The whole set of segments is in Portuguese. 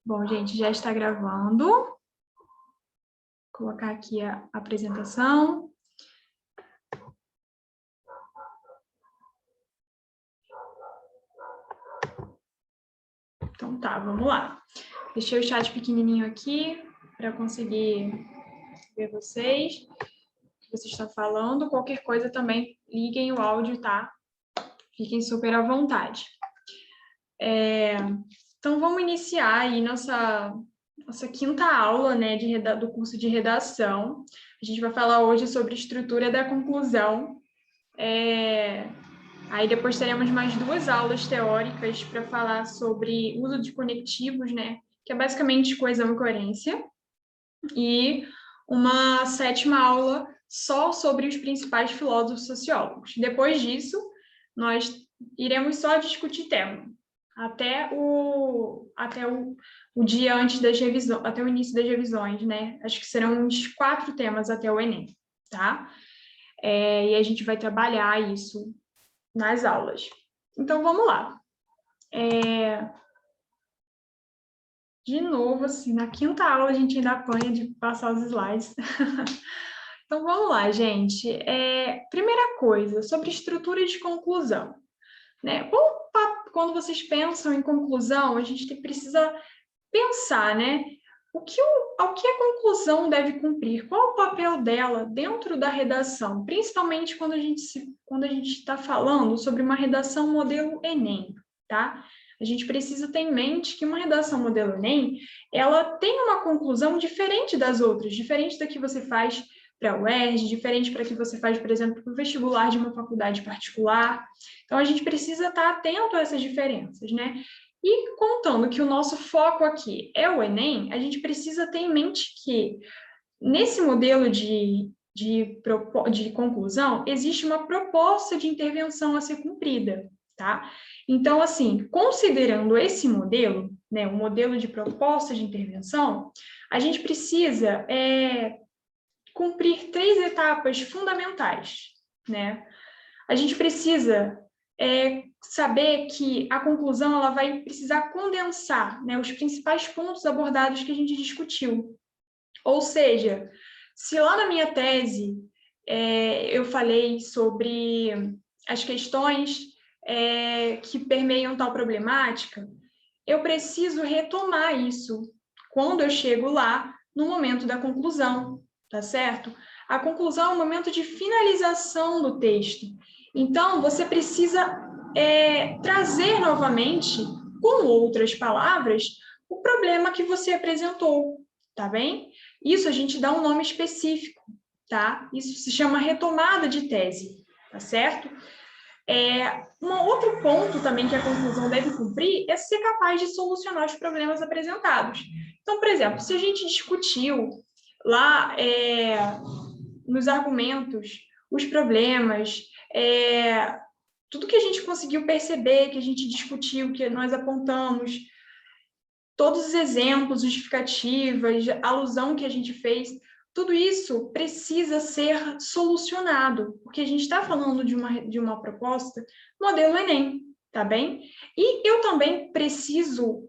Bom, gente, já está gravando. Vou colocar aqui a apresentação. Então tá, vamos lá. Deixei o chat pequenininho aqui para conseguir ver vocês, o que vocês estão falando. Qualquer coisa também, liguem o áudio, tá? Fiquem super à vontade. Então, vamos iniciar aí nossa quinta aula, né, do curso de redação. A gente vai falar hoje sobre estrutura da conclusão. Aí depois teremos mais 2 aulas teóricas para falar sobre uso de conectivos, né, que é basicamente coesão e coerência. E uma 7ª aula só sobre os principais filósofos sociólogos. Depois disso, nós iremos só discutir tema, até o dia antes das revisões, até o início das revisões, né? Acho que serão uns 4 temas até o Enem, tá? E a gente vai trabalhar isso nas aulas. Então, vamos lá. De novo, assim, na quinta aula a gente ainda apanha de passar os slides. Então, vamos lá, gente. Primeira coisa, sobre estrutura de conclusão, né? Quando vocês pensam em conclusão, a gente precisa pensar, né? Ao que a conclusão deve cumprir? Qual o papel dela dentro da redação? Principalmente quando a gente está falando sobre uma redação modelo Enem, tá? A gente precisa ter em mente que uma redação modelo Enem, ela tem uma conclusão diferente das outras, diferente da que você faz para a UERJ, diferente para que você faz, por exemplo, para o vestibular de uma faculdade particular. Então, a gente precisa estar atento a essas diferenças, né? E contando que o nosso foco aqui é o Enem, a gente precisa ter em mente que, nesse modelo de conclusão, existe uma proposta de intervenção a ser cumprida, tá? Então, assim, considerando esse modelo, né, o modelo de proposta de intervenção, a gente precisa cumprir 3 etapas fundamentais, né? A gente precisa saber que a conclusão ela vai precisar condensar, né, os principais pontos abordados que a gente discutiu. Ou seja, se lá na minha tese eu falei sobre as questões que permeiam tal problemática, eu preciso retomar isso quando eu chego lá no momento da conclusão, tá certo? A conclusão é um momento de finalização do texto. Então, você precisa trazer novamente, com outras palavras, o problema que você apresentou, tá bem? Isso a gente dá um nome específico, tá? Isso se chama retomada de tese, tá certo? Um outro ponto também que a conclusão deve cumprir é ser capaz de solucionar os problemas apresentados. Então, por exemplo, se a gente discutiu lá nos argumentos os problemas, tudo que a gente conseguiu perceber, que a gente discutiu, que nós apontamos, todos os exemplos, justificativas, alusão que a gente fez, tudo isso precisa ser solucionado, porque a gente está falando de uma proposta modelo Enem, tá bem? E eu também preciso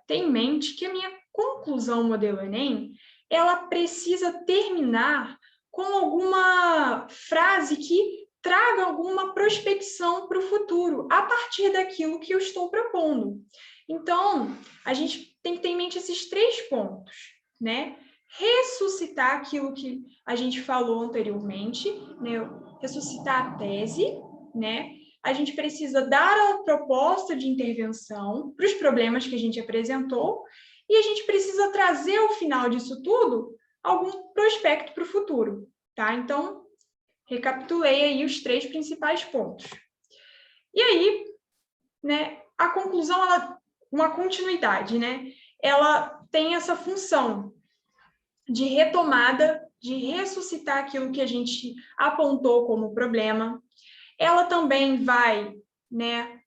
ter em mente que a minha conclusão modelo Enem, ela precisa terminar com alguma frase que traga alguma prospecção para o futuro, a partir daquilo que eu estou propondo. Então, a gente tem que ter em mente esses 3 pontos, né? Ressuscitar aquilo que a gente falou anteriormente, né? Ressuscitar a tese, né? A gente precisa dar a proposta de intervenção para os problemas que a gente apresentou e a gente precisa trazer ao final disso tudo algum prospecto para o futuro, tá? Então, recapitulei aí os 3 principais pontos. E aí, né, a conclusão, uma continuidade, né? Ela tem essa função de retomada, de ressuscitar aquilo que a gente apontou como problema. Ela também vai, né,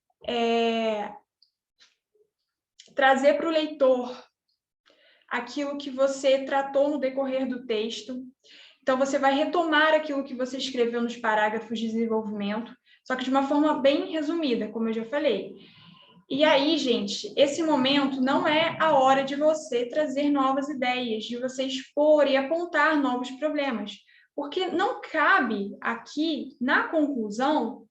trazer para o leitor aquilo que você tratou no decorrer do texto. Então, você vai retomar aquilo que você escreveu nos parágrafos de desenvolvimento, só que de uma forma bem resumida, como eu já falei. E aí, gente, esse momento não é a hora de você trazer novas ideias, de você expor e apontar novos problemas, porque não cabe aqui, na conclusão,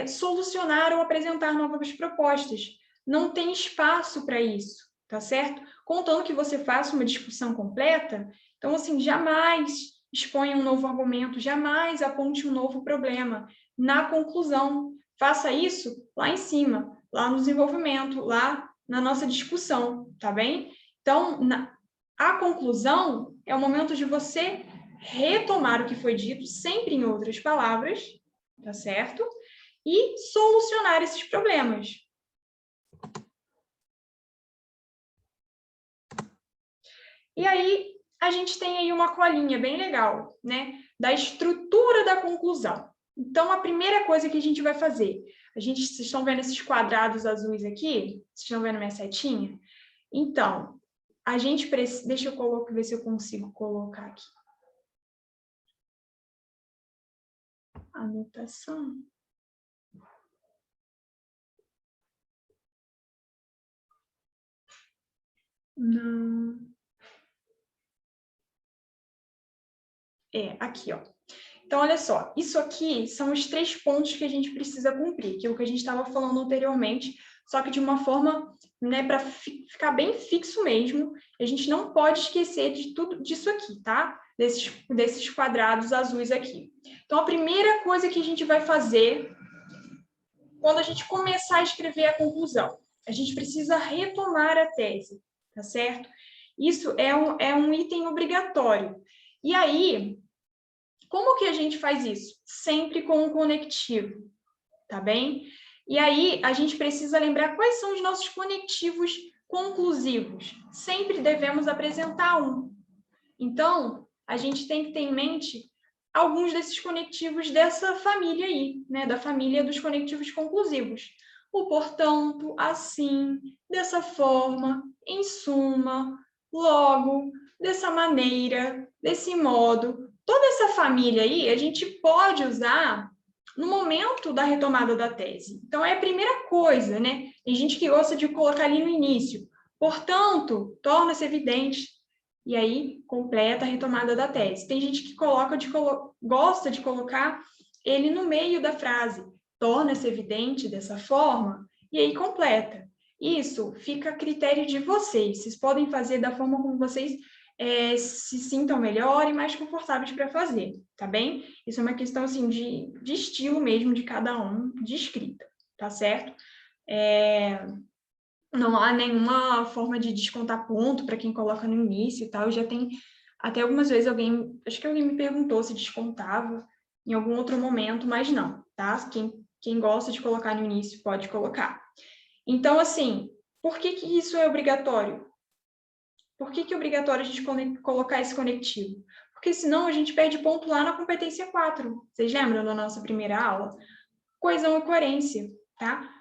solucionar ou apresentar novas propostas. Não tem espaço para isso, tá certo? Contando que você faça uma discussão completa, então, assim, jamais exponha um novo argumento, jamais aponte um novo problema. Na conclusão, faça isso lá em cima, lá no desenvolvimento, lá na nossa discussão, tá bem? Então, a conclusão é o momento de você retomar o que foi dito, sempre em outras palavras, tá certo? E solucionar esses problemas. E aí, a gente tem aí uma colinha bem legal, né? Da estrutura da conclusão. Então, a primeira coisa que a gente vai fazer, vocês estão vendo esses quadrados azuis aqui? Vocês estão vendo minha setinha? Então, a gente precisa... Deixa eu ver se eu consigo colocar aqui. Anotação. Não. Aqui, ó. Então, olha só, isso aqui são os 3 pontos que a gente precisa cumprir, que é o que a gente estava falando anteriormente, só que de uma forma, né, para ficar bem fixo mesmo, a gente não pode esquecer de tudo disso aqui, tá? Desses quadrados azuis aqui. Então, a primeira coisa que a gente vai fazer, quando a gente começar a escrever a conclusão, a gente precisa retomar a tese, tá certo? Isso é um item obrigatório. E aí, como que a gente faz isso? Sempre com um conectivo, tá bem? E aí, a gente precisa lembrar quais são os nossos conectivos conclusivos. Sempre devemos apresentar um. Então, a gente tem que ter em mente alguns desses conectivos dessa família aí, né? Da família dos conectivos conclusivos. O portanto, assim, dessa forma, em suma, logo, dessa maneira, desse modo. Toda essa família aí, a gente pode usar no momento da retomada da tese. Então, é a primeira coisa, né? Tem gente que gosta de colocar ali no início. Portanto, torna-se evidente. E aí, completa a retomada da tese. Tem gente que gosta de colocar ele no meio da frase. Torna-se evidente dessa forma, e aí completa. Isso fica a critério de vocês. Vocês podem fazer da forma como vocês se sintam melhor e mais confortáveis para fazer, tá bem? Isso é uma questão, assim, de estilo mesmo de cada um, de escrita, tá certo? Não há nenhuma forma de descontar ponto para quem coloca no início e tal. Já tem até algumas vezes acho que alguém me perguntou se descontava em algum outro momento, mas não, tá? Quem gosta de colocar no início pode colocar. Então, assim, por que isso é obrigatório? Por que é obrigatório a gente colocar esse conectivo? Porque senão a gente perde ponto lá na competência 4. Vocês lembram da nossa primeira aula? Coesão e coerência, tá?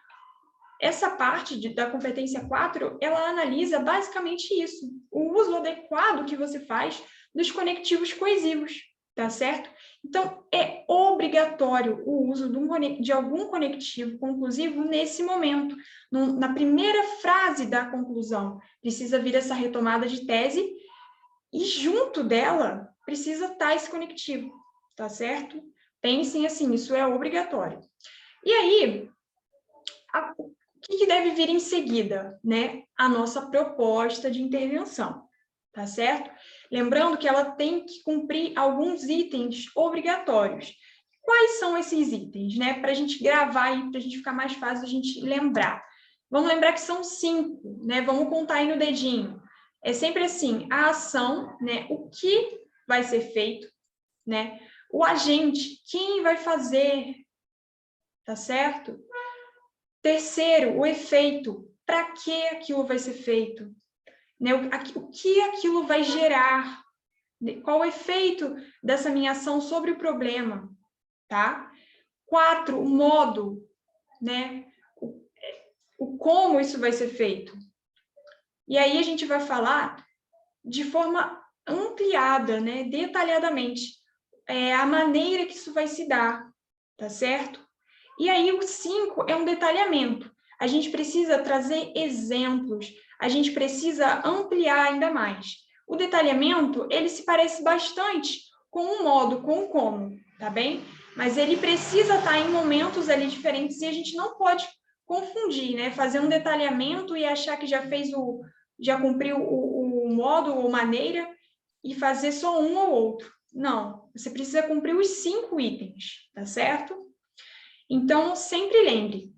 Essa parte da competência 4, ela analisa basicamente isso, o uso adequado que você faz dos conectivos coesivos, tá certo? Então, é obrigatório o uso de algum conectivo conclusivo nesse momento. Na primeira frase da conclusão, precisa vir essa retomada de tese e, junto dela, precisa estar esse conectivo, tá certo? Pensem assim, isso é obrigatório. E aí, o que deve vir em seguida, né? A nossa proposta de intervenção, tá certo? Lembrando que ela tem que cumprir alguns itens obrigatórios. Quais são esses itens, né? Para a gente gravar aí, para a gente ficar mais fácil a gente lembrar. Vamos lembrar que são 5, né? Vamos contar aí no dedinho. É sempre assim, a ação, né? O que vai ser feito, né? O agente, quem vai fazer, tá certo? Terceiro, o efeito. Para que aquilo vai ser feito? Né? O que aquilo vai gerar? Qual o efeito dessa minha ação sobre o problema? Tá? 4, o modo, né? O como isso vai ser feito. E aí a gente vai falar de forma ampliada, né? Detalhadamente, a maneira que isso vai se dar, tá certo? E aí o 5 é um detalhamento. a gente precisa trazer exemplos, a gente precisa ampliar ainda mais. O detalhamento, ele se parece bastante com o modo, com o como, tá bem? Mas ele precisa estar em momentos ali diferentes e a gente não pode confundir, né? Fazer um detalhamento e achar que já cumpriu o modo ou maneira e fazer só um ou outro. Não, você precisa cumprir os 5 itens, tá certo? Então, sempre lembre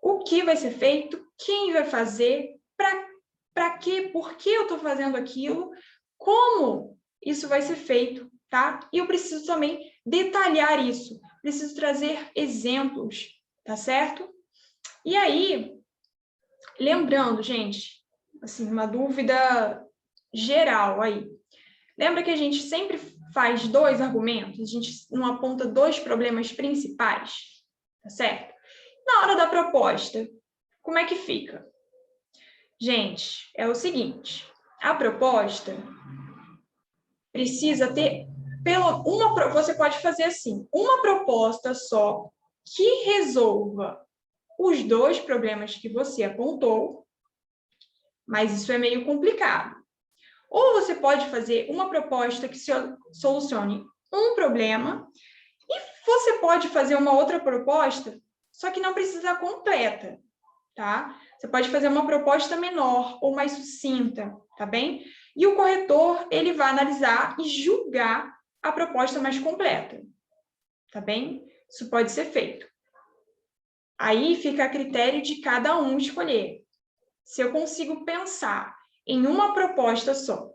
o que vai ser feito, quem vai fazer, para quê, por que eu estou fazendo aquilo, como isso vai ser feito, tá? E eu preciso também detalhar isso, preciso trazer exemplos, tá certo? E aí, lembrando, gente, assim, uma dúvida geral aí. Lembra que a gente sempre faz 2 argumentos? A gente não aponta 2 problemas principais, tá certo? Na hora da proposta, como é que fica? Gente, é o seguinte, a proposta precisa ter você pode fazer assim, uma proposta só que resolva os 2 problemas que você apontou, mas isso é meio complicado. Ou você pode fazer uma proposta que solucione um problema e você pode fazer uma outra proposta, só que não precisa completa, tá? Você pode fazer uma proposta menor ou mais sucinta, tá bem? E o corretor, ele vai analisar e julgar a proposta mais completa, tá bem? Isso pode ser feito. Aí fica a critério de cada um escolher. Se eu consigo pensar em uma proposta só,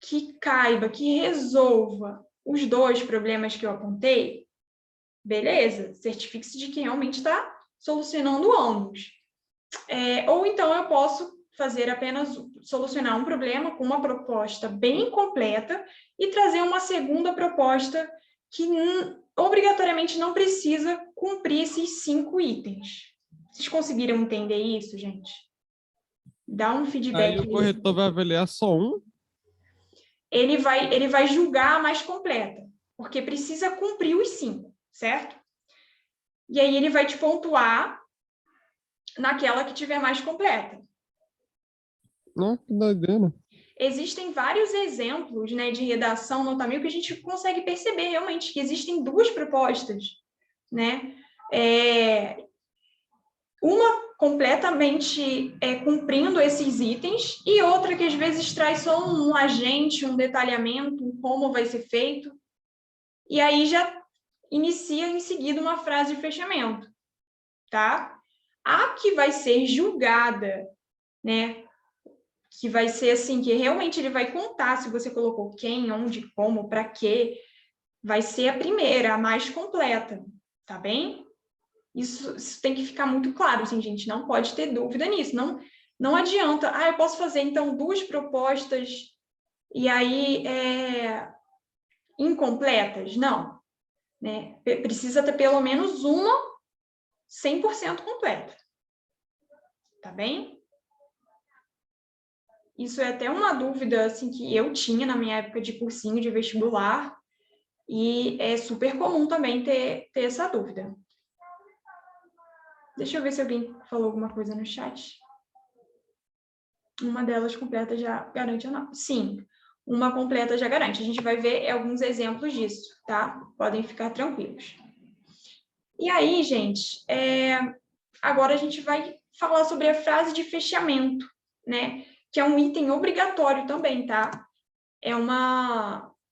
que caiba, que resolva os 2 problemas que eu apontei, beleza, certifique-se de que realmente está solucionando ambos. Ou então eu posso fazer apenas solucionar um problema com uma proposta bem completa e trazer uma segunda proposta que obrigatoriamente não precisa cumprir esses 5 itens. Vocês conseguiram entender isso, gente? Dá um feedback. Aí o corretor vai avaliar só um? Ele vai julgar a mais completa, porque precisa cumprir os 5, certo? E aí ele vai te pontuar naquela que tiver mais completa. Não, que doideira. Existem vários exemplos, né, de redação nota 1000 que a gente consegue perceber realmente que existem 2 propostas, né? Uma completamente cumprindo esses itens e outra que às vezes traz só um agente, um detalhamento, um como vai ser feito. E aí já inicia em seguida uma frase de fechamento, tá? A que vai ser julgada, né? Que vai ser assim, que realmente ele vai contar se você colocou quem, onde, como, para quê, vai ser a primeira, a mais completa, tá bem? Isso tem que ficar muito claro, assim, gente, não pode ter dúvida nisso, não adianta, eu posso fazer, então, 2 propostas e aí incompletas? Não, né? Precisa ter pelo menos uma 100% completa, tá bem? Isso é até uma dúvida, assim, que eu tinha na minha época de cursinho de vestibular, e é super comum também ter essa dúvida. Deixa eu ver se alguém falou alguma coisa no chat. Uma delas completa já garante ou não? Sim, uma completa já garante. A gente vai ver alguns exemplos disso, tá? Podem ficar tranquilos. E aí, gente, agora a gente vai falar sobre a frase de fechamento, né? Que é um item obrigatório também, tá?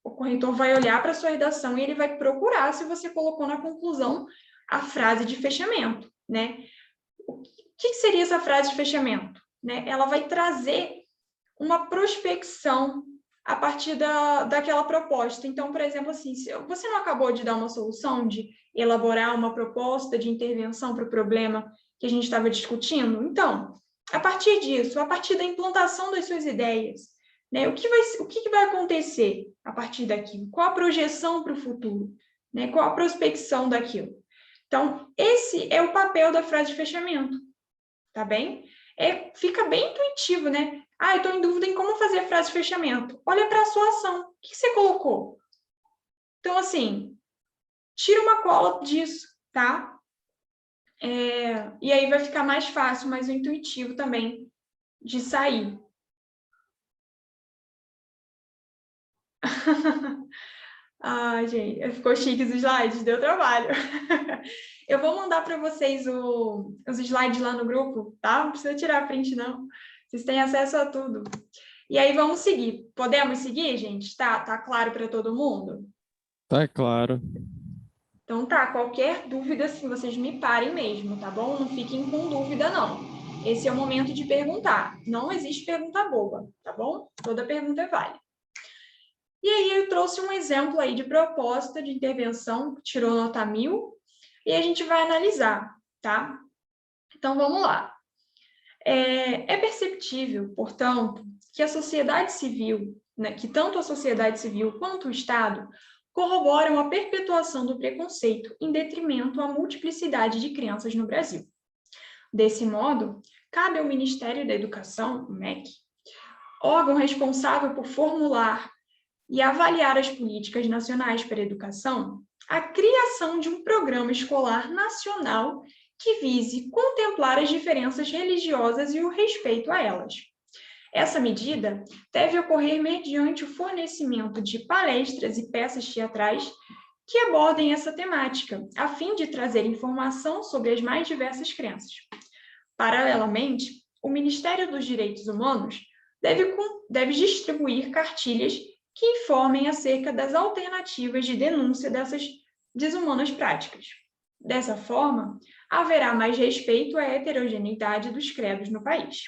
O corretor vai olhar para a sua redação e ele vai procurar se você colocou na conclusão a frase de fechamento, né? O que seria essa frase de fechamento? Né? Ela vai trazer uma prospecção a partir daquela proposta. Então, por exemplo, assim, se você não acabou de dar uma solução, de elaborar uma proposta de intervenção para o problema que a gente estava discutindo? Então, a partir disso, a partir da implantação das suas ideias, né, o que vai acontecer a partir daquilo? Qual a projeção para o futuro? Né? Qual a prospecção daquilo? Então, esse é o papel da frase de fechamento, tá bem? Fica bem intuitivo, né? Eu estou em dúvida em como fazer a frase de fechamento. Olha para a sua ação. O que você colocou? Então, assim, tira uma cola disso, tá? E aí vai ficar mais fácil, mais intuitivo também de sair. Ai, gente, ficou chique os slides, deu trabalho. Eu vou mandar para vocês os slides lá no grupo, tá? Não precisa tirar print, não. Vocês têm acesso a tudo. E aí, vamos seguir. Podemos seguir, gente? Tá claro para todo mundo? Tá claro. Então, tá. Qualquer dúvida, assim, vocês me parem mesmo, tá bom? Não fiquem com dúvida, não. Esse é o momento de perguntar. Não existe pergunta boba, tá bom? Toda pergunta é válida. E aí, eu trouxe um exemplo aí de proposta de intervenção, que tirou nota 1000, e a gente vai analisar, tá? Então, vamos lá. É perceptível, portanto, que a sociedade civil, né, que tanto a sociedade civil quanto o Estado corroboram a perpetuação do preconceito em detrimento à multiplicidade de crenças no Brasil. Desse modo, cabe ao Ministério da Educação, o MEC, órgão responsável por formular e avaliar as políticas nacionais para a educação, a criação de um programa escolar nacional que vise contemplar as diferenças religiosas e o respeito a elas. Essa medida deve ocorrer mediante o fornecimento de palestras e peças teatrais que abordem essa temática, a fim de trazer informação sobre as mais diversas crenças. Paralelamente, o Ministério dos Direitos Humanos deve distribuir cartilhas que informem acerca das alternativas de denúncia dessas desumanas práticas. Dessa forma, haverá mais respeito à heterogeneidade dos credos no país.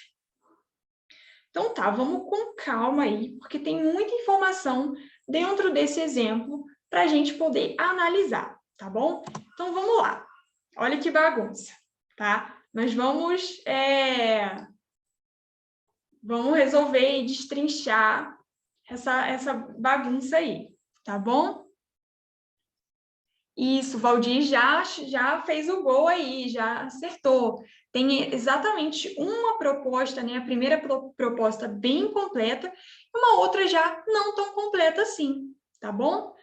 Então tá, vamos com calma aí, porque tem muita informação dentro desse exemplo para a gente poder analisar, tá bom? Então vamos lá. Olha que bagunça, tá? Nós vamos resolver e destrinchar essa bagunça aí, tá bom? Isso, Valdir já fez o gol aí, já acertou. Tem exatamente uma proposta, né? A primeira proposta bem completa, e uma outra já não tão completa assim, tá bom?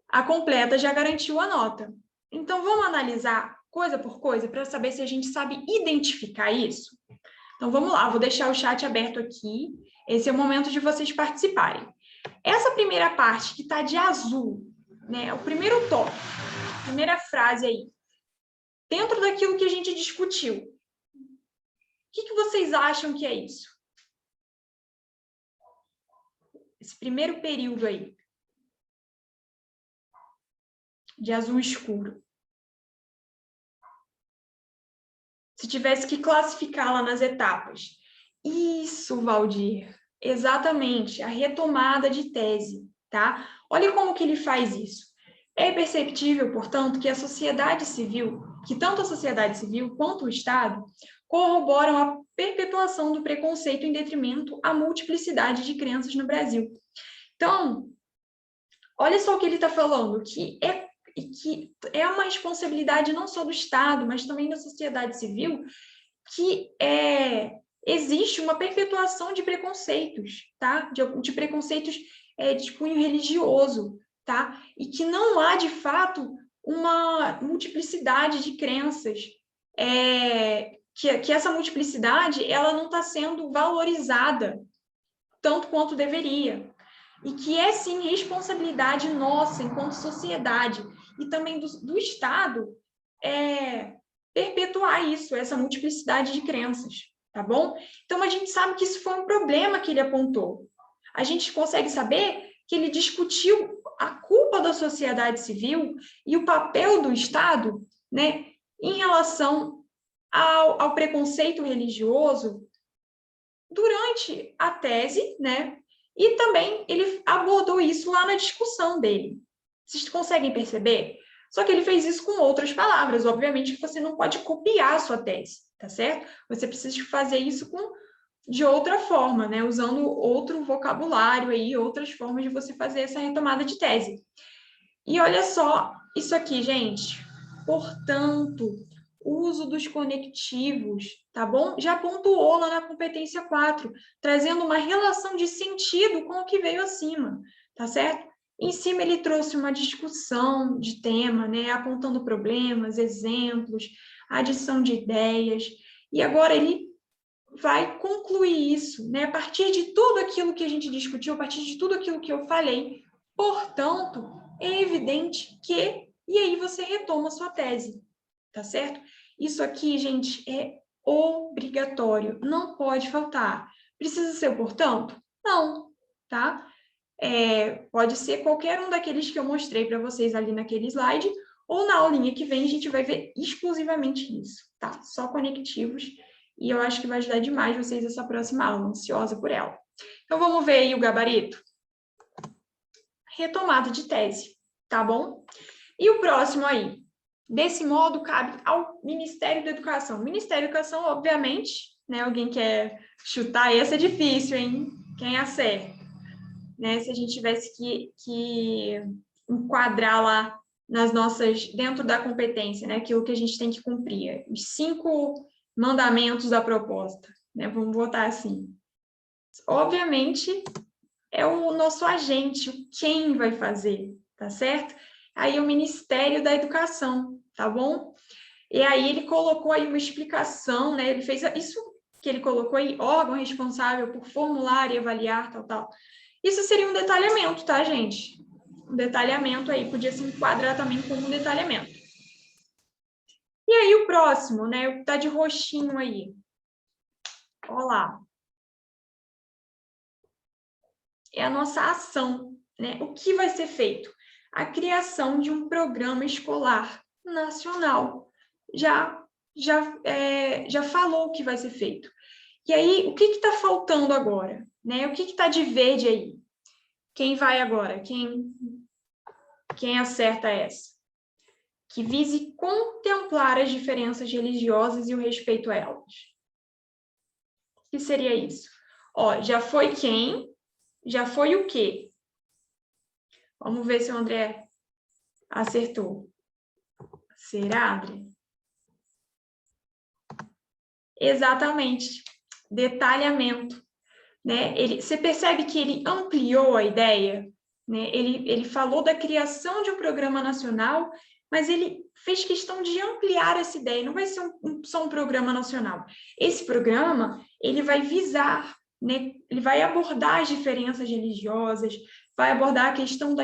A completa já garantiu a nota. Então, vamos analisar coisa por coisa para saber se a gente sabe identificar isso? Então, vamos lá, vou deixar o chat aberto aqui. Esse é o momento de vocês participarem. Essa primeira parte que está de azul, né? O primeiro tópico, primeira frase aí, dentro daquilo que a gente discutiu, o que vocês acham que é isso? Esse primeiro período aí, de azul escuro. Se tivesse que classificá-la nas etapas. Isso, Valdir, exatamente, a retomada de tese, tá? Olha como que ele faz isso. É perceptível, portanto, que a sociedade civil, que tanto a sociedade civil quanto o Estado, corroboram a perpetuação do preconceito em detrimento à multiplicidade de crenças no Brasil. Então, olha só o que ele está falando, que é uma responsabilidade não só do Estado, mas também da sociedade civil, que existe uma perpetuação de preconceitos, tá? De preconceitos de cunho religioso, tá? E que não há, de fato, uma multiplicidade de crenças, que essa multiplicidade ela não está sendo valorizada tanto quanto deveria. E que é, sim, responsabilidade nossa, enquanto sociedade, e também do Estado, perpetuar isso, essa multiplicidade de crenças, tá bom? Então, a gente sabe que isso foi um problema que ele apontou. A gente consegue saber que ele discutiu a culpa da sociedade civil e o papel do Estado, né, em relação ao preconceito religioso durante a tese, né? E também ele abordou isso lá na discussão dele. Vocês conseguem perceber? Só que ele fez isso com outras palavras. Obviamente que você não pode copiar a sua tese, tá certo? Você precisa fazer isso de outra forma, né? Usando outro vocabulário aí, outras formas de você fazer essa retomada de tese. E olha só isso aqui, gente. Portanto, uso dos conectivos, tá bom? Já pontuou lá na competência 4, trazendo uma relação de sentido com o que veio acima, tá certo? Em cima ele trouxe uma discussão de tema, né? Apontando problemas, exemplos, adição de ideias, e agora ele vai concluir isso, né? A partir de tudo aquilo que a gente discutiu, a partir de tudo aquilo que eu falei. Portanto, é evidente que... E aí você retoma a sua tese, tá certo? Isso aqui, gente, é obrigatório, não pode faltar. Precisa ser o portanto? Não, tá? Pode ser qualquer um daqueles que eu mostrei para vocês ali naquele slide, ou na aulinha que vem a gente vai ver exclusivamente isso, tá? Só conectivos, e eu acho que vai ajudar demais vocês essa próxima aula, ansiosa por ela. Então, vamos ver aí o gabarito? Retomada de tese, tá bom? E o próximo aí? Desse modo, cabe ao Ministério da Educação. O Ministério da Educação, obviamente, né? Alguém quer chutar? Esse é difícil, hein? Quem acerta? Né? Se a gente tivesse que enquadrar lá nas nossas, dentro da competência, né? Aquilo que a gente tem que cumprir. Os 5 mandamentos da proposta, né? Vamos botar assim. Obviamente, é o nosso agente, quem vai fazer, tá certo? Aí o Ministério da Educação, tá bom? E aí ele colocou aí uma explicação, né? Ele fez isso que ele colocou aí, órgão responsável por formular e avaliar, tal. Isso seria um detalhamento, tá, gente? Um detalhamento aí, podia se enquadrar também como um detalhamento. E aí o próximo, né? O que tá de roxinho aí. Olha lá. É a nossa ação, né? O que vai ser feito? A criação de um programa escolar nacional. Já falou o que vai ser feito. E aí, o que está faltando agora? Né? O que está de verde aí? Quem vai agora? Quem acerta essa? Que vise contemplar as diferenças religiosas e o respeito a elas. O que seria isso? Ó, já foi quem? Já foi o quê? Vamos ver se o André acertou. Será, André? Exatamente. Detalhamento. Né? Você percebe que ele ampliou a ideia? Né? Ele falou da criação de um programa nacional, mas ele fez questão de ampliar essa ideia. Não vai ser só um programa nacional. Esse programa ele vai visar, né? Ele vai abordar as diferenças religiosas, vai abordar a questão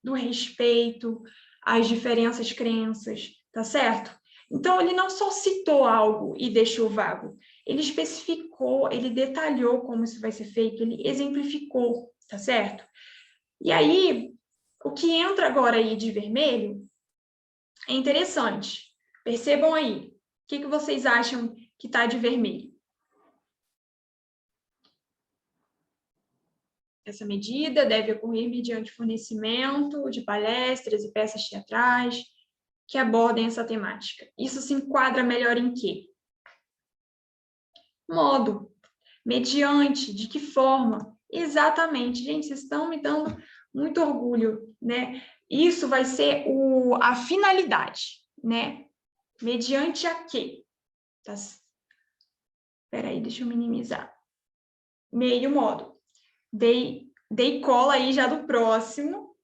do respeito, as diferenças crenças, tá certo? Então, ele não só citou algo e deixou vago, ele especificou, ele detalhou como isso vai ser feito, ele exemplificou, tá certo? E aí, o que entra agora aí de vermelho é interessante. Percebam aí, o que vocês acham que está de vermelho? Essa medida deve ocorrer mediante fornecimento de palestras e peças teatrais que abordem essa temática. Isso se enquadra melhor em quê? Modo. Mediante, de que forma? Exatamente. Gente, vocês estão me dando muito orgulho, né? Isso vai ser a finalidade, né? Mediante a quê? Tá? Espera aí, deixa eu minimizar. Meio modo. Dei cola aí já do próximo,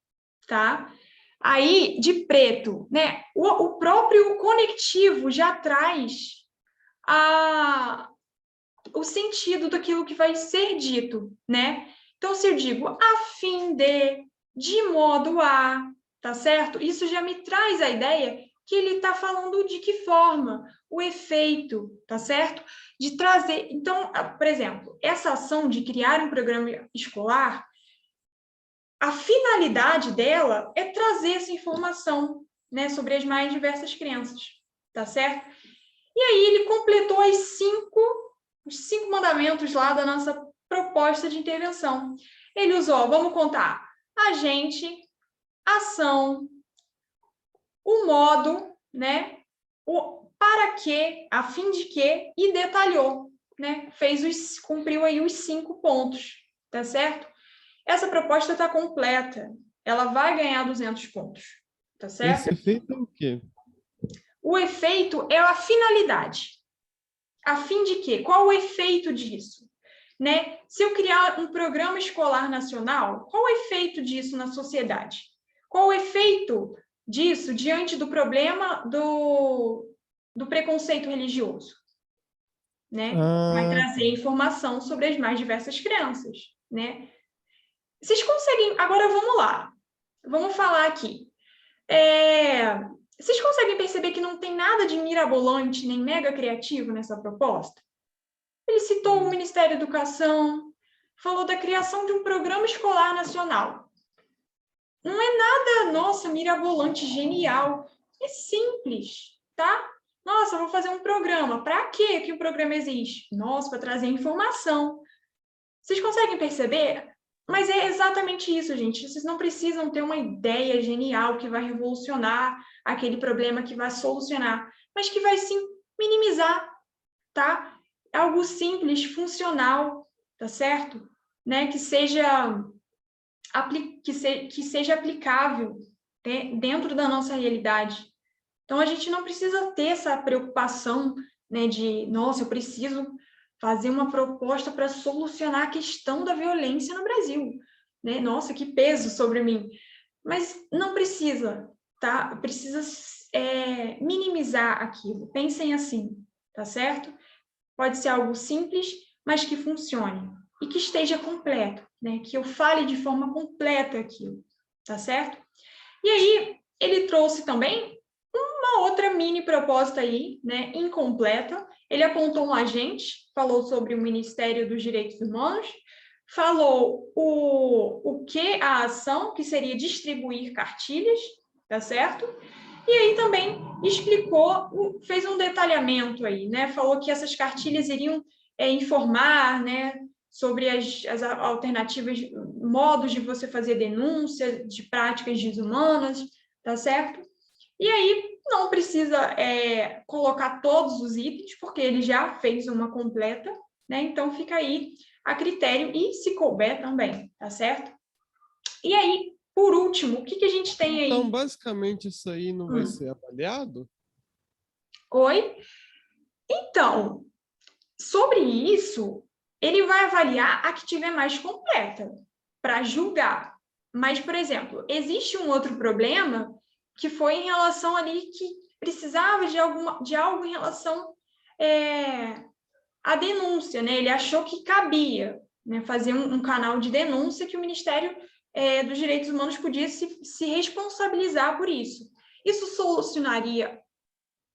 tá? Aí, de preto, né? O próprio conectivo já traz o sentido daquilo que vai ser dito, né? Então, se eu digo a fim de modo a, tá certo? Isso já me traz a ideia que ele está falando de que forma, o efeito, tá certo? De trazer, então, por exemplo, essa ação de criar um programa escolar, a finalidade dela é trazer essa informação, né, sobre as mais diversas crenças, tá certo? E aí ele completou os 5 mandamentos lá da nossa proposta de intervenção. Ele usou, vamos contar, agente, ação, o modo, né? O para quê, a fim de quê, e detalhou, né? Cumpriu aí os 5 pontos, tá certo? Essa proposta está completa, ela vai ganhar 200 pontos, tá certo? Esse efeito é o quê? O efeito é a finalidade. A fim de quê? Qual o efeito disso? Né? Se eu criar um programa escolar nacional, qual o efeito disso na sociedade? Qual o efeito disso diante do problema do preconceito religioso, né? Vai Ah, trazer informação sobre as mais diversas crenças, né? Vocês conseguem... Agora, vamos lá. Vamos falar aqui. Vocês conseguem perceber que não tem nada de mirabolante nem mega criativo nessa proposta? Ele citou o Ministério da Educação, falou da criação de um programa escolar nacional. Não é nada, nossa, mirabolante, genial. É simples, tá? Nossa, vou fazer um programa. Para quê que o programa existe? Nossa, para trazer informação. Vocês conseguem perceber? Mas é exatamente isso, gente. Vocês não precisam ter uma ideia genial que vai revolucionar aquele problema, que vai solucionar, mas que vai sim minimizar, tá? Algo simples, funcional, tá certo? Né? Que seja aplicável, né? Dentro da nossa realidade. Então, a gente não precisa ter essa preocupação, né, de, nossa, eu preciso fazer uma proposta para solucionar a questão da violência no Brasil. Né? Nossa, que peso sobre mim. Mas não precisa, tá? Precisa minimizar aquilo. Pensem assim, tá certo? Pode ser algo simples, mas que funcione. E que esteja completo, né? Que eu fale de forma completa aquilo, tá certo? E aí, ele trouxe também uma outra mini proposta aí, né, incompleta. Ele apontou um agente, falou sobre o Ministério dos Direitos Humanos, falou o que a ação, que seria distribuir cartilhas, tá certo? E aí também explicou, fez um detalhamento aí, né? Falou que essas cartilhas iriam informar, né, sobre as alternativas, modos de você fazer denúncia de práticas desumanas, tá certo? E aí não precisa colocar todos os itens, porque ele já fez uma completa, né? Então fica aí a critério e se couber também, tá certo? E aí, por último, o que a gente tem aí? então basicamente isso aí não vai ser avaliado? Oi? Então, sobre isso, ele vai avaliar a que tiver mais completa, para julgar. Mas, por exemplo, existe um outro problema que foi em relação ali que precisava de algo em relação à denúncia, né? Ele achou que cabia, né, fazer um canal de denúncia que o Ministério dos Direitos Humanos podia se responsabilizar por isso. Isso solucionaria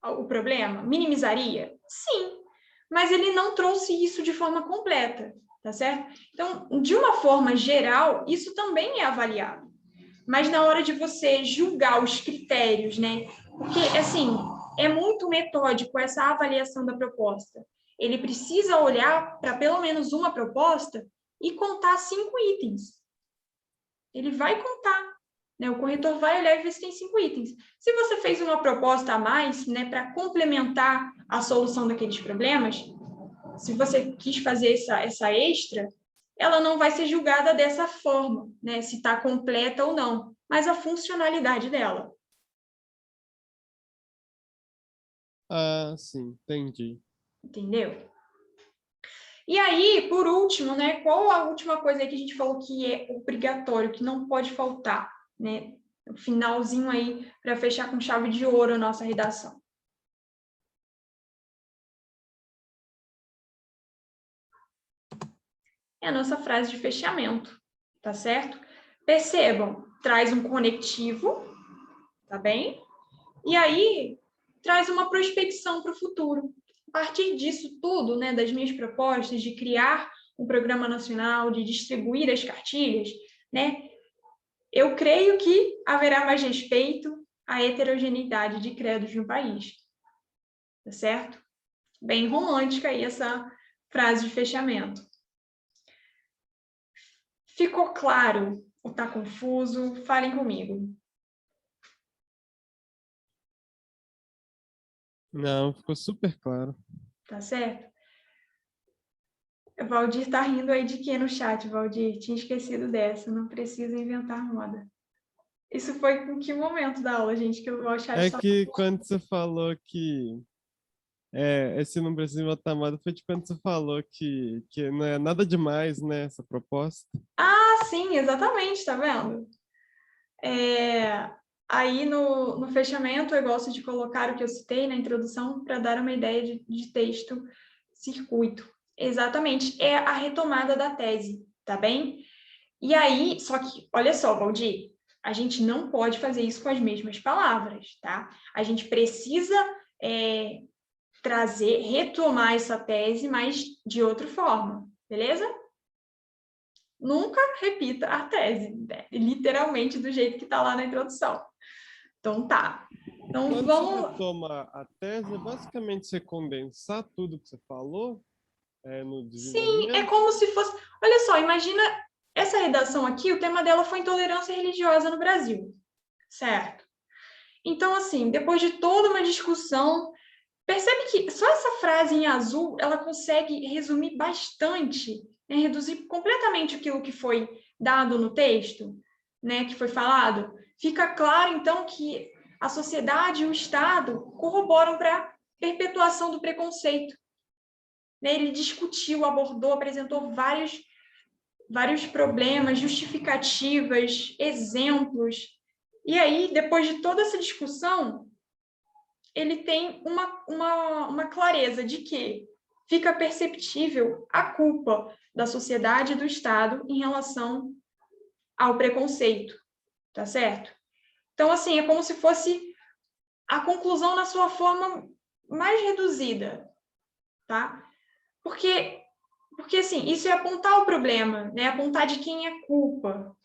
o problema? Minimizaria? Sim, mas ele não trouxe isso de forma completa, tá certo? Então, de uma forma geral, isso também é avaliado. Mas na hora de você julgar os critérios, né? Porque, assim, é muito metódico essa avaliação da proposta. Ele precisa olhar para pelo menos uma proposta e contar 5 itens. Ele vai contar, né? O corretor vai olhar e ver se tem 5 itens. Se você fez uma proposta a mais, né, para complementar a solução daqueles problemas, se você quis fazer essa extra, ela não vai ser julgada dessa forma, né? Se está completa ou não, mas a funcionalidade dela. Ah, sim, entendi. Entendeu? E aí, por último, né? Qual a última coisa aí que a gente falou que é obrigatório, que não pode faltar, né? O finalzinho aí para fechar com chave de ouro a nossa redação. É a nossa frase de fechamento, tá certo? Percebam, traz um conectivo, tá bem? E aí, traz uma prospecção para o futuro. A partir disso tudo, né, das minhas propostas de criar um programa nacional, de distribuir as cartilhas, né, eu creio que haverá mais respeito à heterogeneidade de credos no país. Tá certo? Bem romântica aí essa frase de fechamento. Ficou claro ou está confuso? Falem comigo. Não, ficou super claro. Tá certo? O Valdir tá rindo aí de quê no chat, Valdir? Tinha esquecido dessa, não precisa inventar moda. Isso foi em que momento da aula, gente, que o chat É só... que quando você falou que esse não precisa botar moda, foi de quando você falou que não é nada demais, né, essa proposta. Ah, sim, exatamente, tá vendo? Aí, no fechamento, eu gosto de colocar o que eu citei na introdução para dar uma ideia de texto circuito. Exatamente, é a retomada da tese, tá bem? E aí, só que, olha só, Valdir, a gente não pode fazer isso com as mesmas palavras, tá? A gente precisa retomar essa tese, mas de outra forma, beleza? Nunca repita a tese, né? Literalmente do jeito que está lá na introdução. Então, tá. Então, Quando vamos... você retoma a tese, basicamente você condensar tudo que você falou no Sim, é desenvolvimento? como se fosse... Olha só, imagina essa redação aqui, o tema dela foi intolerância religiosa no Brasil, certo? Então, assim, depois de toda uma discussão, percebe que só essa frase em azul, ela consegue resumir bastante, né? Reduzir completamente aquilo que foi dado no texto, né? Que foi falado. Fica claro, então, que a sociedade e o Estado corroboram para a perpetuação do preconceito. Né? Ele discutiu, abordou, apresentou vários problemas, justificativas, exemplos. E aí, depois de toda essa discussão, ele tem uma clareza de que fica perceptível a culpa da sociedade e do Estado em relação ao preconceito, tá certo? Então, assim, é como se fosse a conclusão na sua forma mais reduzida, tá? Porque assim, isso é apontar o problema, né? Apontar de quem é culpa.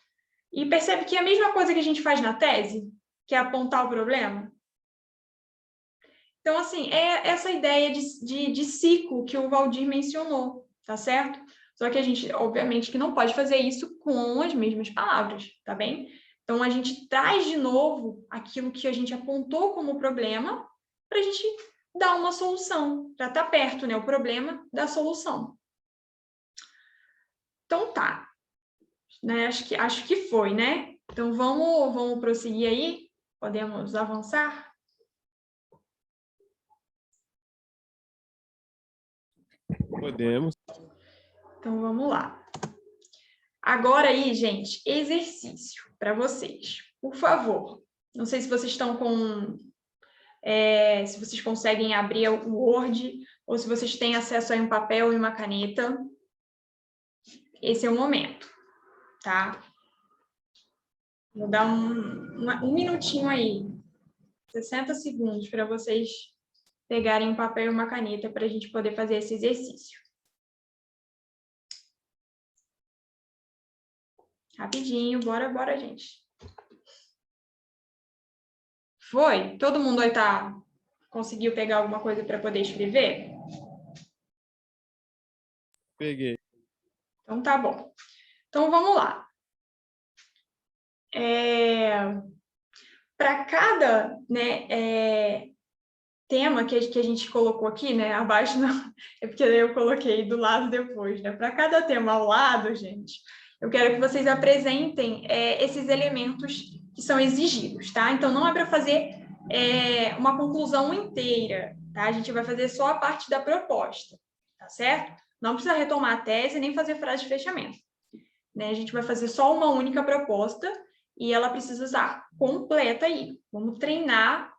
E percebe que é a mesma coisa que a gente faz na tese, que é apontar o problema. Então, assim, é essa ideia de ciclo que o Valdir mencionou, tá certo? Só que a gente, obviamente, que não pode fazer isso com as mesmas palavras, tá bem? Então, a gente traz de novo aquilo que a gente apontou como problema para a gente dar uma solução, para estar perto, né? O problema da solução. Então, tá. Né? Acho que foi, né? Então, vamos prosseguir aí? Podemos avançar? Podemos. Então, vamos lá. Agora aí, gente, exercício para vocês. Por favor. Não sei se vocês estão com... se vocês conseguem abrir o Word ou se vocês têm acesso a um papel e uma caneta. Esse é o momento, tá? Vou dar um minutinho aí. 60 segundos para vocês pegarem um papel e uma caneta para a gente poder fazer esse exercício. Rapidinho, bora, gente. Foi? Todo mundo aí conseguiu pegar alguma coisa para poder escrever? Peguei. Então, tá bom. Então, vamos lá. Para cada, né, tema que a gente colocou aqui, né, abaixo, não, é porque eu coloquei do lado depois, né? Para cada tema ao lado, gente, eu quero que vocês apresentem esses elementos que são exigidos, tá? Então, não é para fazer uma conclusão inteira, tá? A gente vai fazer só a parte da proposta, tá certo? Não precisa retomar a tese nem fazer frase de fechamento, né? A gente vai fazer só uma única proposta e ela precisa estar completa aí. Vamos treinar,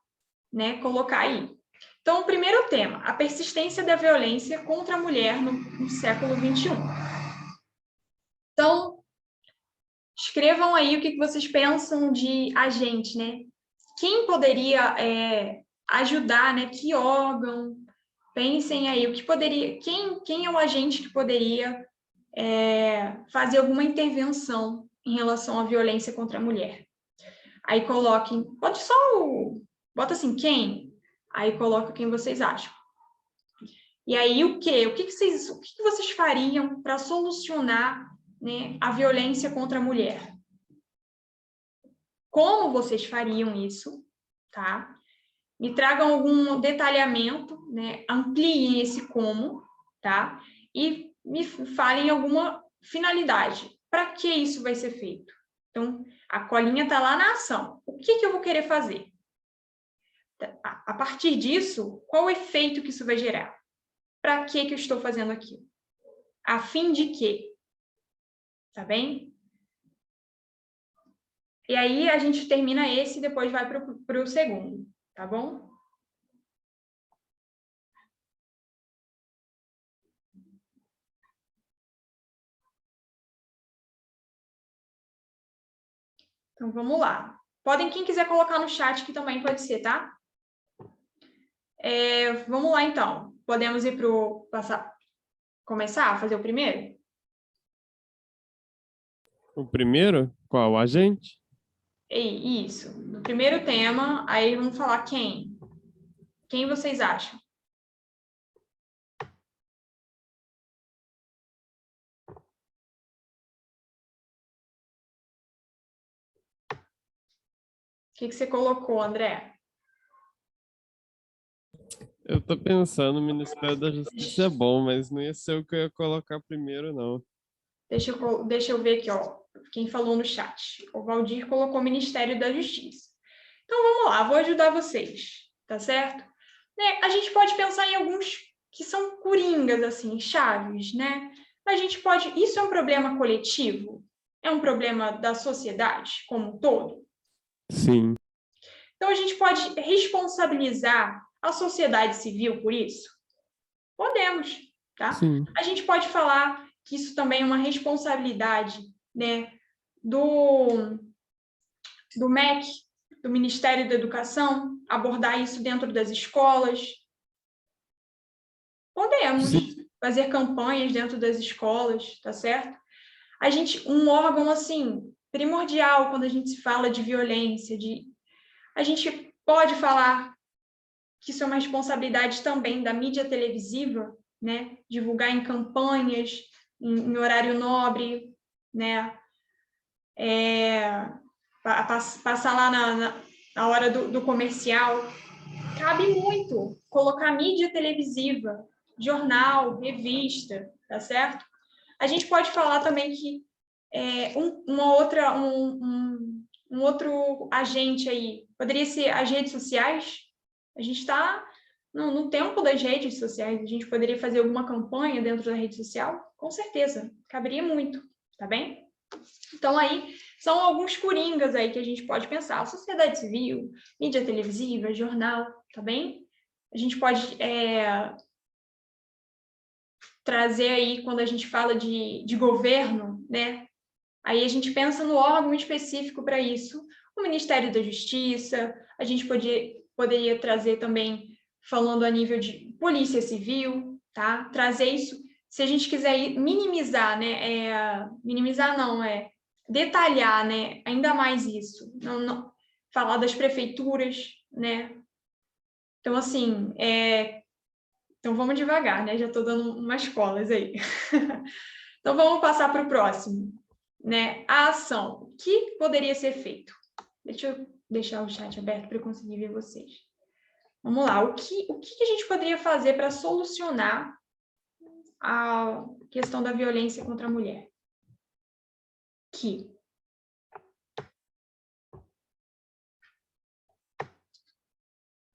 né? Colocar aí. Então, o primeiro tema, a persistência da violência contra a mulher no século XXI. Então, escrevam aí o que vocês pensam de agente, né? Quem poderia ajudar, né? Que órgão? Pensem aí o que poderia... Quem é o agente que poderia fazer alguma intervenção em relação à violência contra a mulher? Aí coloquem... Bota assim, quem? Aí coloca quem vocês acham. E aí, o que vocês fariam para solucionar, né, a violência contra a mulher? Como vocês fariam isso, tá? Me tragam algum detalhamento, né? Ampliem esse como, tá? E me falem alguma finalidade. Para que isso vai ser feito? Então, a colinha está lá na ação. O que eu vou querer fazer? A partir disso, qual o efeito que isso vai gerar? Para que eu estou fazendo aquilo? A fim de quê? Tá bem? E aí a gente termina esse e depois vai para o segundo, tá bom? Então, vamos lá. Podem, quem quiser colocar no chat, que também pode ser, tá? Vamos lá, então. Podemos ir para começar a fazer o primeiro? O primeiro? Qual? A gente? Isso. No primeiro tema, aí vamos falar quem? Quem vocês acham? O que você colocou, André? Eu tô pensando, o Ministério da Justiça é bom, mas não ia ser o que eu ia colocar primeiro, não. Deixa eu ver aqui, ó, quem falou no chat. O Valdir colocou Ministério da Justiça. Então, vamos lá, vou ajudar vocês, tá certo? Né, a gente pode pensar em alguns que são coringas, assim, chaves, né? A gente pode... Isso é um problema coletivo? É um problema da sociedade como um todo? Sim. Então, a gente pode responsabilizar a sociedade civil por isso? Podemos, tá? Sim. A gente pode falar que isso também é uma responsabilidade, né, do MEC, do Ministério da Educação, abordar isso dentro das escolas. Podemos Sim. fazer campanhas dentro das escolas, tá certo? Um órgão, assim, primordial quando a gente se fala de violência, a gente pode falar que isso é uma responsabilidade também da mídia televisiva, né? Divulgar em campanhas, em horário nobre, né? Passar lá na hora do comercial. Cabe muito colocar mídia televisiva, jornal, revista, tá certo? A gente pode falar também que um outro agente aí poderia ser as redes sociais. A gente está no tempo das redes sociais, a gente poderia fazer alguma campanha dentro da rede social? Com certeza, caberia muito, tá bem? Então, aí, são alguns coringas aí que a gente pode pensar. Sociedade civil, mídia televisiva, jornal, tá bem? A gente pode trazer aí, quando a gente fala de governo, né? Aí a gente pensa no órgão específico para isso, o Ministério da Justiça, a gente poderia trazer também, falando a nível de polícia civil, tá? Trazer isso, se a gente quiser minimizar, né? Minimizar não, detalhar, né? Ainda mais isso. Não, falar das prefeituras, né? Então, assim, então vamos devagar, né? Já estou dando umas colas aí. Então, vamos passar para o próximo. Né? A ação. O que poderia ser feito? Deixa eu deixar o chat aberto para eu conseguir ver vocês. Vamos lá. O que a gente poderia fazer para solucionar a questão da violência contra a mulher?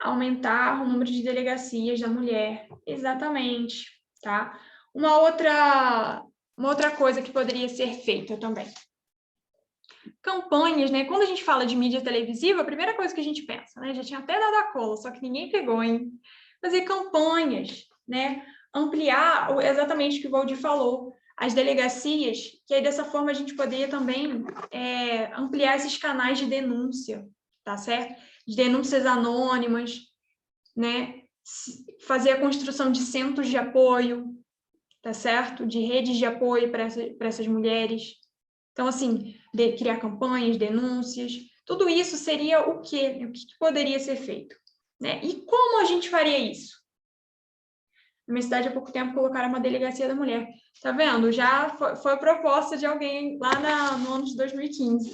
Aumentar o número de delegacias da mulher. Exatamente. Tá? Uma outra coisa que poderia ser feita também. Campanhas, né? Quando a gente fala de mídia televisiva, a primeira coisa que a gente pensa, né? Já tinha até dado a cola, só que ninguém pegou, hein? Fazer campanhas, né? Ampliar exatamente o que o Valdir falou, as delegacias, que aí dessa forma a gente poderia também ampliar esses canais de denúncia, tá certo? De denúncias anônimas, né? Fazer a construção de centros de apoio, tá certo? De redes de apoio para essas mulheres. Então, assim, criar campanhas, denúncias, tudo isso seria o quê? O que poderia ser feito? Né? E como a gente faria isso? Na minha cidade, há pouco tempo, colocaram uma delegacia da mulher. Tá vendo? Já foi proposta de alguém lá no ano de 2015.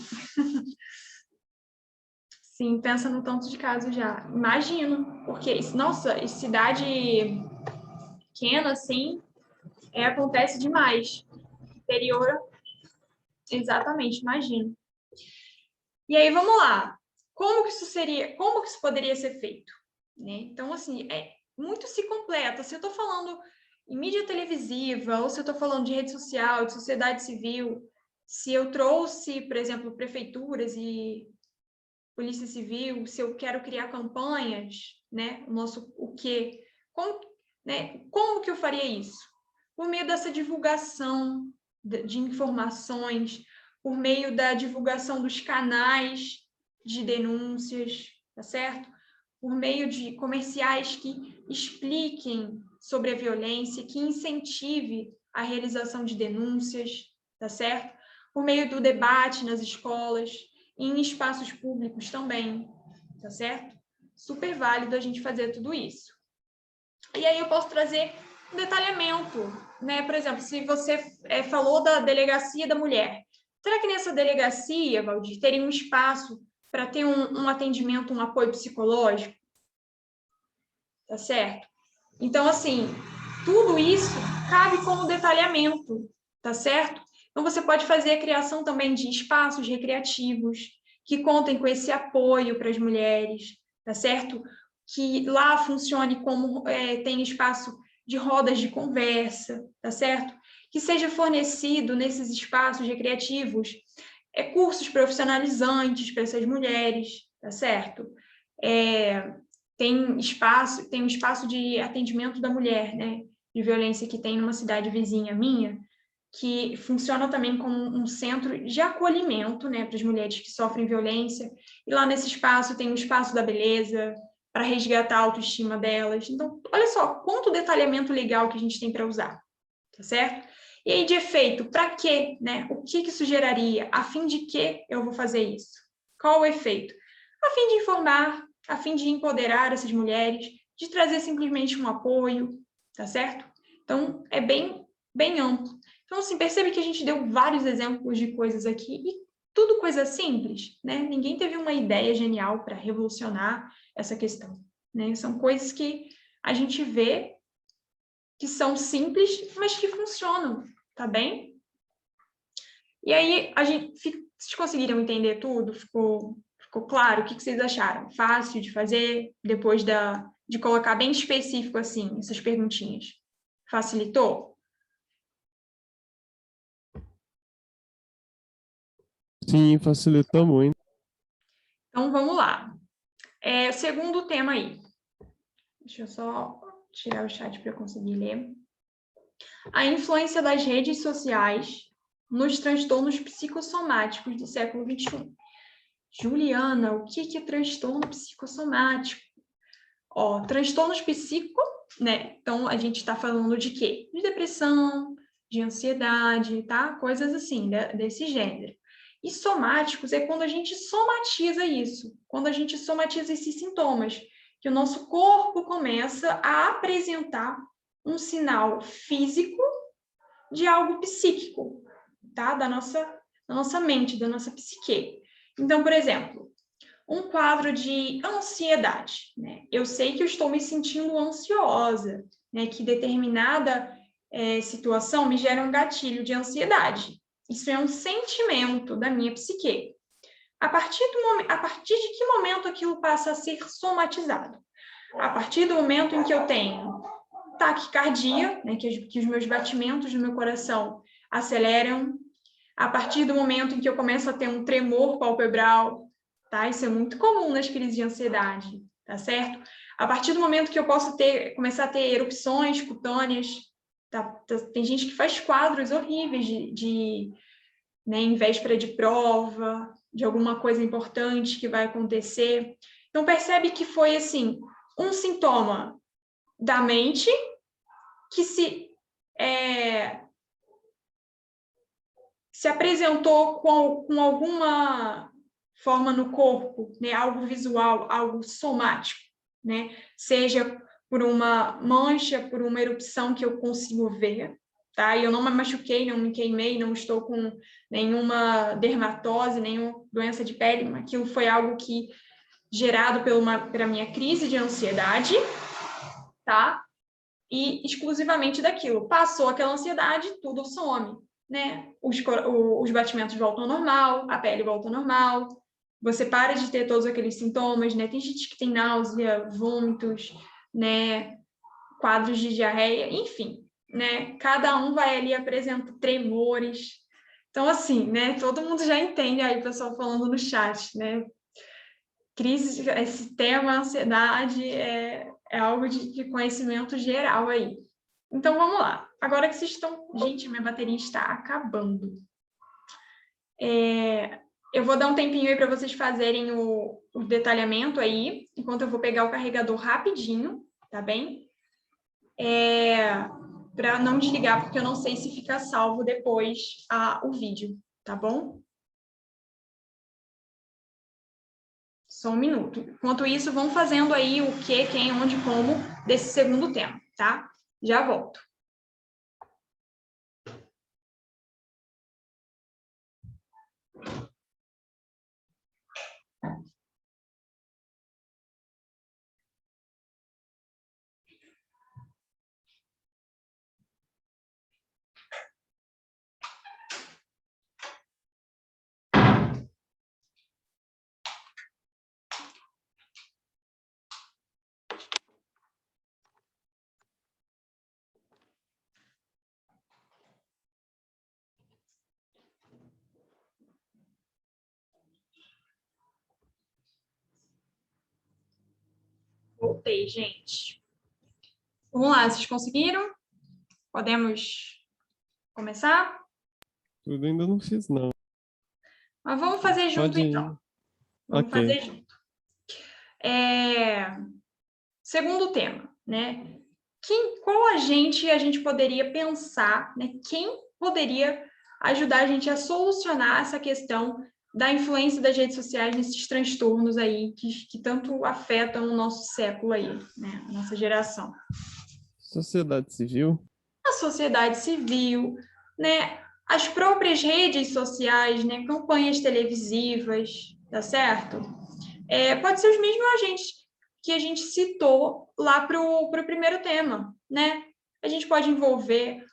Sim, pensa no tanto de casos já. Imagino, porque, nossa, cidade pequena, assim, acontece demais. Interior, exatamente, imagino. E aí, vamos lá. Como que isso poderia ser feito? Né? Então, assim, muito se completa. Se eu estou falando em mídia televisiva, ou se eu estou falando de rede social, de sociedade civil, se eu trouxe, por exemplo, prefeituras e Polícia Civil, se eu quero criar campanhas, né, como que eu faria isso? Por meio dessa divulgação de informações, por meio da divulgação dos canais de denúncias, tá certo? Por meio de comerciais que expliquem sobre a violência, que incentive a realização de denúncias, tá certo? Por meio do debate nas escolas, em espaços públicos também, tá certo? Super válido a gente fazer tudo isso. E aí eu posso trazer um detalhamento, né? Por exemplo, se você falou da delegacia da mulher, será que nessa delegacia, Valdir, teria um espaço para ter um atendimento, um apoio psicológico? Tá certo? Então, assim, tudo isso cabe como detalhamento, tá certo? Então, você pode fazer a criação também de espaços recreativos que contem com esse apoio para as mulheres, tá certo? Que lá funcione como tem espaço de rodas de conversa, tá certo? Que seja fornecido nesses espaços recreativos cursos profissionalizantes para essas mulheres, tá certo? Tem um espaço de atendimento da mulher, né? De violência que tem numa cidade vizinha minha, que funciona também como um centro de acolhimento, né, para as mulheres que sofrem violência. E lá nesse espaço tem um espaço da beleza, para resgatar a autoestima delas. Então, olha só, quanto detalhamento legal que a gente tem para usar, tá certo? E aí, de efeito, para quê, né? O que isso geraria? A fim de que eu vou fazer isso? Qual o efeito? A fim de informar, a fim de empoderar essas mulheres, de trazer simplesmente um apoio, tá certo? Então, é bem amplo. Então, assim, percebe que a gente deu vários exemplos de coisas aqui e tudo coisa simples, né? Ninguém teve uma ideia genial para revolucionar essa questão, né? São coisas que a gente vê que são simples, mas que funcionam, tá bem? E aí, vocês conseguiram entender tudo? Ficou claro? O que vocês acharam? Fácil de fazer, depois de colocar bem específico, assim, essas perguntinhas? Facilitou? Sim, facilitou muito. Então, vamos lá. Segundo tema aí. Deixa eu só tirar o chat para eu conseguir ler. A influência das redes sociais nos transtornos psicossomáticos do século XXI. Juliana, o que é transtorno psicossomático? Transtornos né? Então, a gente está falando de quê? De depressão, de ansiedade, tá? Coisas assim, desse gênero. E somáticos é quando a gente somatiza isso, quando a gente somatiza esses sintomas, que o nosso corpo começa a apresentar um sinal físico de algo psíquico, tá? Da nossa mente, da nossa psique. Então, por exemplo, um quadro de ansiedade, né? Eu sei que eu estou me sentindo ansiosa, né? Que determinada situação me gera um gatilho de ansiedade. Isso é um sentimento da minha psique. A partir de que momento aquilo passa a ser somatizado? A partir do momento em que eu tenho taquicardia, né? Que os meus batimentos do meu coração aceleram. A partir do momento em que eu começo a ter um tremor palpebral, tá? Isso é muito comum nas crises de ansiedade, tá certo? A partir do momento que eu posso começar a ter erupções cutâneas, tem gente que faz quadros horríveis né, em véspera de prova, de alguma coisa importante que vai acontecer. Então, percebe que foi, assim, um sintoma da mente que se apresentou com alguma forma no corpo, né? Algo visual, algo somático, né? Seja por uma mancha, por uma erupção que eu consigo ver, tá? E eu não me machuquei, não me queimei, não estou com nenhuma dermatose, nenhuma doença de pele, aquilo foi algo que gerado pela minha crise de ansiedade, tá? E exclusivamente daquilo. Passou aquela ansiedade, tudo some, né? Os batimentos voltam ao normal, a pele volta ao normal, você para de ter todos aqueles sintomas, né? Tem gente que tem náusea, vômitos, né? Quadros de diarreia, enfim, né? Cada um vai ali apresentar tremores, Então, assim, né, todo mundo já entende aí, o pessoal falando no chat, né? Crise, esse tema, ansiedade, é algo de conhecimento geral aí. Então, vamos lá. Agora que vocês estão... Gente, minha bateria está acabando. Eu vou dar um tempinho aí para vocês fazerem o detalhamento aí, enquanto eu vou pegar o carregador rapidinho, tá bem? Para não desligar, porque eu não sei se fica salvo depois o vídeo, tá bom? Só um minuto. Enquanto isso, vão fazendo aí o que, quem, onde, como desse segundo tema, tá? Já volto. Voltei, gente. Vamos lá, vocês conseguiram? Podemos começar? Tudo ainda não fiz, não. Mas vamos fazer junto, Pode ir. então. Vamos Ok. fazer junto. Segundo tema, né? Qual agente a gente poderia pensar, né? Quem poderia ajudar a gente a solucionar essa questão da influência das redes sociais nesses transtornos aí que tanto afetam o nosso século aí, né? A nossa geração. Sociedade civil? A sociedade civil, né? As próprias redes sociais, né? Campanhas televisivas, tá certo? Pode ser os mesmos agentes que a gente citou lá para o primeiro tema, né? A gente pode envolver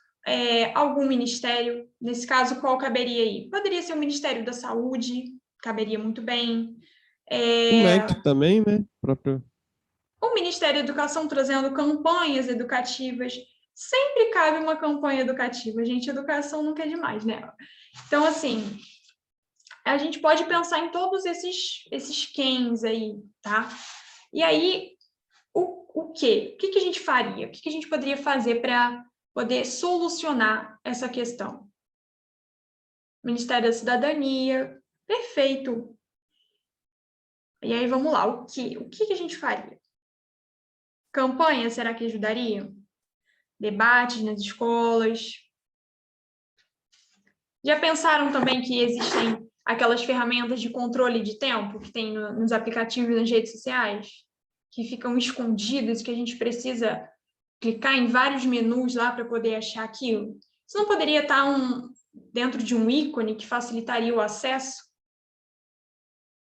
algum ministério, nesse caso, qual caberia aí? Poderia ser o Ministério da Saúde, caberia muito bem. O MEC também, né? Próprio. O Ministério da Educação trazendo campanhas educativas. Sempre cabe uma campanha educativa, gente. Educação nunca é demais, né? Então, assim, a gente pode pensar em todos esses quens aí, tá? E aí, o quê? O que a gente faria? O que a gente poderia fazer para poder solucionar essa questão? Ministério da Cidadania, perfeito. E aí, vamos lá, o que a gente faria? Campanha, será que ajudaria? Debates nas escolas. Já pensaram também que existem aquelas ferramentas de controle de tempo que tem nos aplicativos nas redes sociais? Que ficam escondidas, que a gente precisa clicar em vários menus lá para poder achar aquilo? Isso não poderia estar dentro de um ícone que facilitaria o acesso?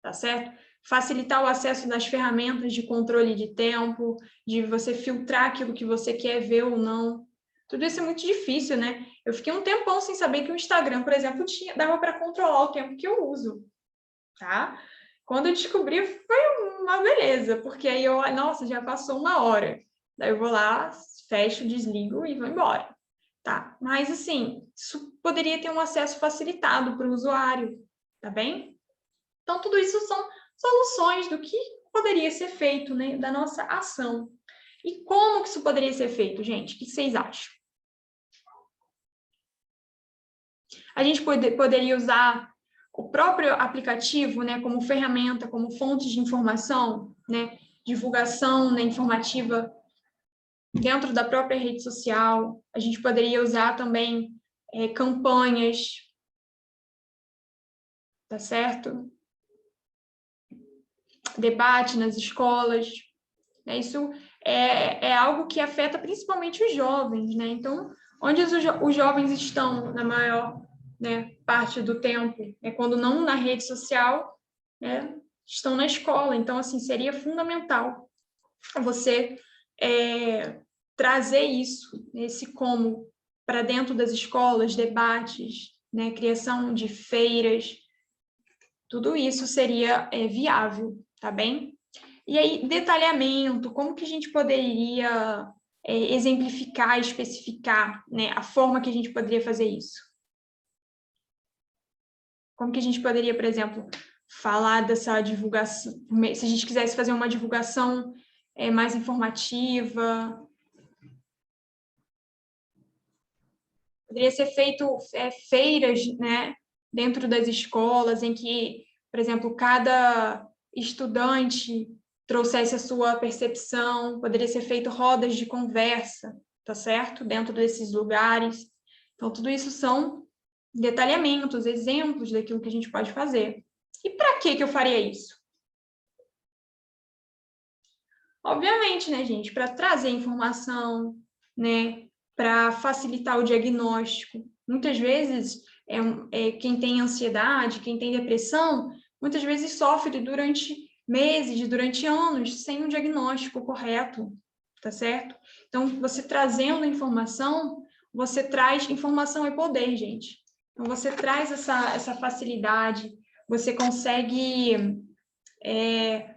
Tá certo? Facilitar o acesso das ferramentas de controle de tempo, de você filtrar aquilo que você quer ver ou não. Tudo isso é muito difícil, né? Eu fiquei um tempão sem saber que o Instagram, por exemplo, dava para controlar o tempo que eu uso, tá? Quando eu descobri, foi uma beleza, porque aí nossa, já passou 1 hora. Daí eu vou lá, fecho, desligo e vou embora, tá? Mas, assim, isso poderia ter um acesso facilitado para o usuário, tá bem? Então, tudo isso são soluções do que poderia ser feito, né, da nossa ação. E como que isso poderia ser feito, gente? O que vocês acham? A gente poderia usar o próprio aplicativo, né, como ferramenta, como fonte de informação, né, divulgação, né, informativa dentro da própria rede social. A gente poderia usar também campanhas, tá certo? Debate nas escolas. Né? Isso é algo que afeta principalmente os jovens, né? Então, onde os jovens estão na maior, né, parte do tempo, quando não na rede social, né, estão na escola. Então, assim, seria fundamental você trazer isso, esse como, para dentro das escolas, debates, né, criação de feiras, tudo isso seria viável, tá bem? E aí, detalhamento, como que a gente poderia exemplificar, especificar, né, a forma que a gente poderia fazer isso? Como que a gente poderia, por exemplo, falar dessa divulgação, se a gente quisesse fazer uma divulgação mais informativa? Poderia ser feito feiras, né, dentro das escolas, em que, por exemplo, cada estudante trouxesse a sua percepção, poderia ser feito rodas de conversa, tá certo? Dentro desses lugares. Então, tudo isso são detalhamentos, exemplos daquilo que a gente pode fazer. E para que eu faria isso? Obviamente, né, gente, para trazer informação, né, para facilitar o diagnóstico. Muitas vezes, quem tem ansiedade, quem tem depressão, muitas vezes sofre durante meses, durante anos, sem um diagnóstico correto, tá certo? Então, você trazendo informação, você traz informação é poder, gente. Então, você traz essa facilidade, você consegue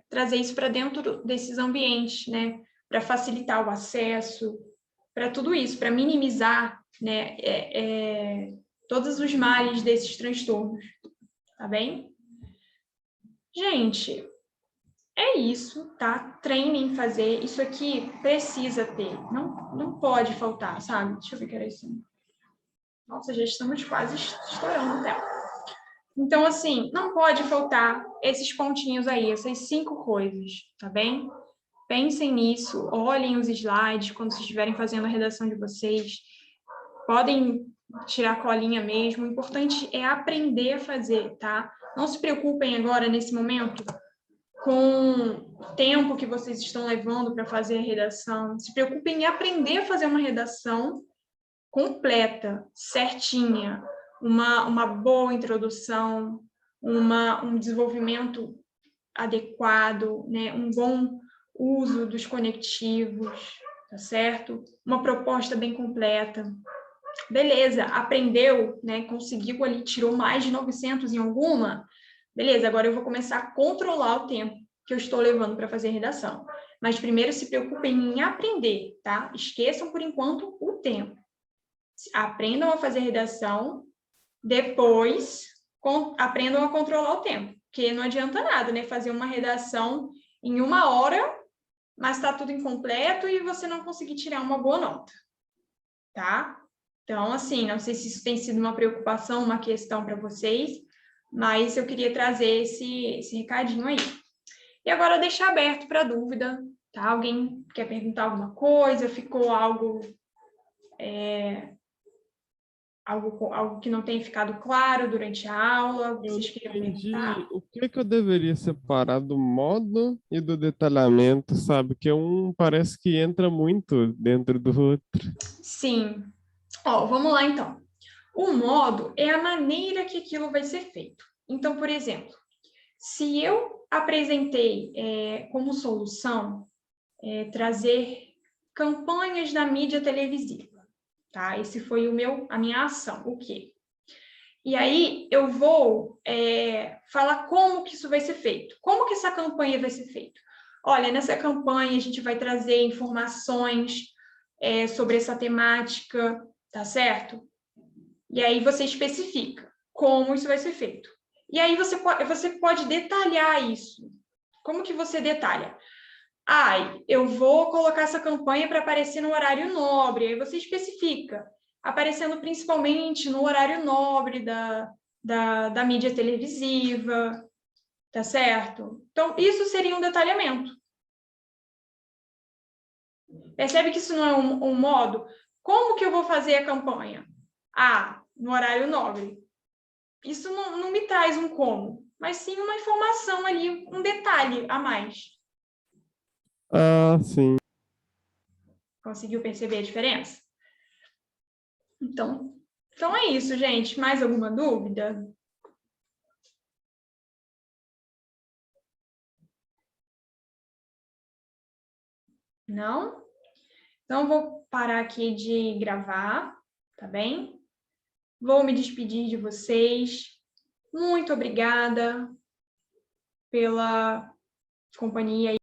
trazer isso para dentro desses ambientes, né? Para facilitar o acesso, para tudo isso, para minimizar, né, todos os males desses transtornos, tá bem? Gente, é isso, tá? Treinem em fazer, isso aqui precisa ter, não pode faltar, sabe? Deixa eu ver que era isso. Nossa, já estamos quase estourando o tempo. Então, assim, não pode faltar esses pontinhos aí, essas 5 coisas, tá bem? Pensem nisso, olhem os slides quando vocês estiverem fazendo a redação de vocês. Podem tirar colinha mesmo, o importante é aprender a fazer, tá? Não se preocupem agora, nesse momento, com o tempo que vocês estão levando para fazer a redação. Se preocupem em aprender a fazer uma redação completa, certinha, uma boa introdução, um desenvolvimento adequado, né? Um bom uso dos conectivos, tá certo? Uma proposta bem completa. Beleza, aprendeu, né? Conseguiu ali, tirou mais de 900 em alguma? Beleza, agora eu vou começar a controlar o tempo que eu estou levando para fazer a redação. Mas primeiro se preocupem em aprender, tá? Esqueçam por enquanto o tempo. Aprendam a fazer redação, depois aprendam a controlar o tempo, porque não adianta nada, né? Fazer uma redação em 1 hora, mas está tudo incompleto e você não conseguir tirar uma boa nota, tá? Então, assim, não sei se isso tem sido uma preocupação, uma questão para vocês, mas eu queria trazer esse recadinho aí. E agora deixar aberto para dúvida, tá? Alguém quer perguntar alguma coisa? Ficou algo que não tenha ficado claro durante a aula? Eu Vocês queriam entendi perguntar? o que que eu deveria separar do modo e do detalhamento, sabe? Que um parece que entra muito dentro do outro. Sim. Ó, vamos lá, então. O modo é a maneira que aquilo vai ser feito. Então, por exemplo, se eu apresentei como solução trazer campanhas na mídia televisiva, tá? Esse foi a minha ação, o quê? E aí eu vou falar como que isso vai ser feito. Como que essa campanha vai ser feita? Olha, nessa campanha a gente vai trazer informações sobre essa temática, tá certo? E aí você especifica como isso vai ser feito. E aí você pode detalhar isso. Como que você detalha? Eu vou colocar essa campanha para aparecer no horário nobre. Aí você especifica, aparecendo principalmente no horário nobre da mídia televisiva, tá certo? Então, isso seria um detalhamento. Percebe que isso não é um modo? Como que eu vou fazer a campanha? No horário nobre. Isso não me traz um como, mas sim uma informação ali, um detalhe a mais. Ah, sim. Conseguiu perceber a diferença? Então é isso, gente. Mais alguma dúvida? Não? Então, vou parar aqui de gravar, tá bem? Vou me despedir de vocês. Muito obrigada pela companhia.